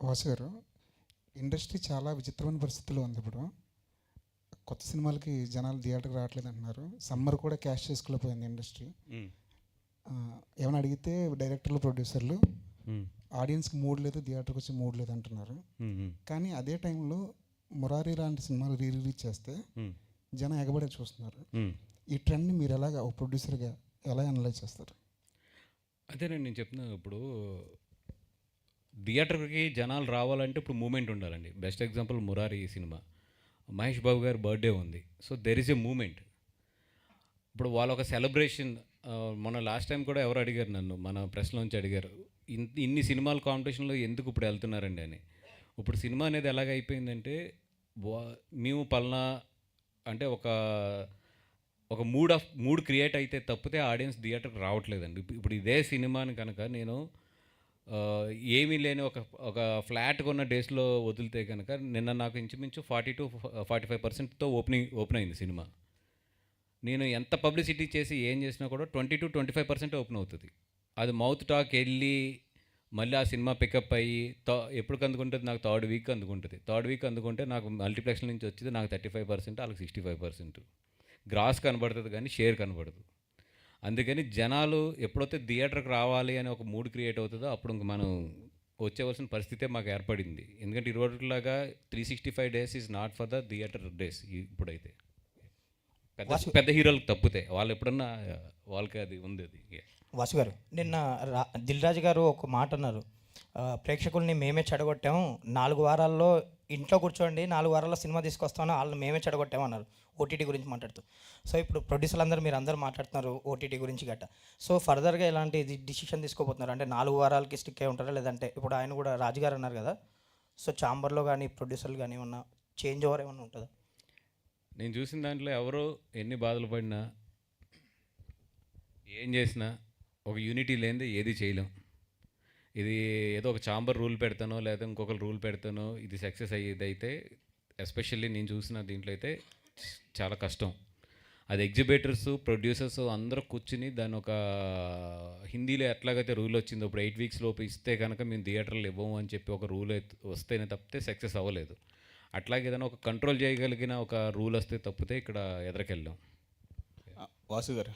వాసు గారు, ఇండస్ట్రీ చాలా విచిత్రమైన పరిస్థితుల్లో ఉంది ఇప్పుడు. కొత్త సినిమాలకి జనాలు థియేటర్కి రావట్లేదు అంటున్నారు. సమ్మర్ కూడా క్యాష్ చేసుకోలేకపోయింది ఇండస్ట్రీ. ఏమైనా అడిగితే డైరెక్టర్లు, ప్రొడ్యూసర్లు ఆడియన్స్కి మూడ్ లేదు, థియేటర్కి వచ్చి మూడ్ లేదు అంటున్నారు. కానీ అదే టైంలో మురారి లాంటి సినిమాలు రిలీజ్ చేస్తే జనం ఎగబడే చూస్తున్నారు. ఈ ట్రెండ్ని మీరు ఎలాగా ఒక ప్రొడ్యూసర్గా ఎలా అనలైజ్ చేస్తారు? అదేనండి నేను చెప్తున్నాను. ఇప్పుడు థియేటర్కి జనాలు రావాలంటే ఇప్పుడు మూమెంట్ ఉండాలండి. Best example Murari cinema, Mahesh Babu గారి బర్త్డే ఉంది. So there is a moment. ఇప్పుడు వాళ్ళ ఒక సెలబ్రేషన్. మొన్న లాస్ట్ టైం కూడా ఎవరు అడిగారు నన్ను, మన ప్రెస్లోంచి అడిగారు, ఇన్ని సినిమాల కాంపిటీషన్లో ఎందుకు ఇప్పుడు వెళ్తున్నారండి అని. ఇప్పుడు సినిమా అనేది ఎలాగ అయిపోయిందంటే, మేము పలానా అంటే ఒక మూడ్ క్రియేట్ అయితే తప్పితే ఆడియన్స్ థియేటర్కి రావట్లేదండి. ఇప్పుడు ఇదే సినిమాని కనుక నేను ఏమీ లేని ఒక ఫ్లాట్గా ఉన్న డేస్లో వదిలితే కనుక, నిన్న నాకు ఇంచుమించు 40-45%తో ఓపెన్ అయింది సినిమా. నేను ఎంత పబ్లిసిటీ చేసి ఏం చేసినా కూడా 20-25% ఓపెన్ అవుతుంది. అది మౌత్ టాక్ వెళ్ళి మళ్ళీ ఆ సినిమా పికప్ అయ్యి ఎప్పుడు అందుకుంటుంది, నాకు థర్డ్ వీక్ అందుకుంటే నాకు మల్టీప్లెక్స్ నుంచి వచ్చేది నాకు 35%, వాళ్ళకి 65%. గ్రాస్ కనబడుతుంది కానీ షేర్ కనబడదు. అందుకని జనాలు ఎప్పుడైతే థియేటర్కి రావాలి అని ఒక మూడ్ క్రియేట్ అవుతుందో అప్పుడు ఇంక మనం వచ్చేవలసిన పరిస్థితే మాకు ఏర్పడింది. ఎందుకంటే ఇరువట్లాగా 365 days is not for the theatre days. ఇప్పుడైతే పెద్ద హీరోలకు తప్పితే వాళ్ళు ఎప్పుడన్నా వాళ్ళకి అది ఉంది. అది వాసు గారు, నిన్న దిల్ రాజు గారు ఒక మాట అన్నారు, ప్రేక్షకుల్ని మేమే చెడగొట్టాము, 4 వారాల్లో ఇంట్లో కూర్చోండి, 4 వారాల్లో సినిమా తీసుకొస్తామని వాళ్ళని మేమే చెడగొట్టాము అన్నారు, ఓటీటీ గురించి మాట్లాడుతూ. సో ఇప్పుడు ప్రొడ్యూసర్లు అందరూ మీరు అందరూ మాట్లాడుతున్నారు ఓటీటీ గురించి గట్ట. సో ఫర్దర్గా ఎలాంటి డిసిషన్ తీసుకోబోతున్నారు? అంటే 4 వారాలకి స్టిక్ అయి ఉంటారా, లేదంటే ఇప్పుడు ఆయన కూడా రాజుగారు అన్నారు కదా, సో ఛాంబర్లో కానీ ప్రొడ్యూసర్లు కానీ ఏమన్నా చేంజ్ ఓవర్ ఏమన్నా ఉంటుందా? నేను చూసిన దాంట్లో ఎవరో ఎన్ని బాధలు పడినా ఏం చేసినా ఒక యూనిటీ లేనిదే ఏది చేయలేం. ఇది ఏదో ఒక ఛాంబర్ రూల్ పెడతానో లేదా ఇంకొకరు రూల్ పెడతానో ఇది సక్సెస్ అయ్యేది అయితే, ఎస్పెషల్లీ నేను చూసిన దీంట్లో అయితే చాలా కష్టం. అది ఎగ్జిబిటర్స్, ప్రొడ్యూసర్స్ అందరూ కూర్చుని దాని ఒక హిందీలో ఎట్లాగైతే రూల్ వచ్చిందో, ఇప్పుడు 8 weeks లోపు ఇస్తే కనుక మేము థియేటర్లు ఇవ్వము అని చెప్పి ఒక రూల్ వస్తేనే తప్పితే సక్సెస్ అవ్వలేదు. అట్లాగే ఏదైనా ఒక కంట్రోల్ చేయగలిగిన ఒక రూల్ వస్తే తప్పితే ఇక్కడ ఎదరికెళ్ళాం. వాసు గారు,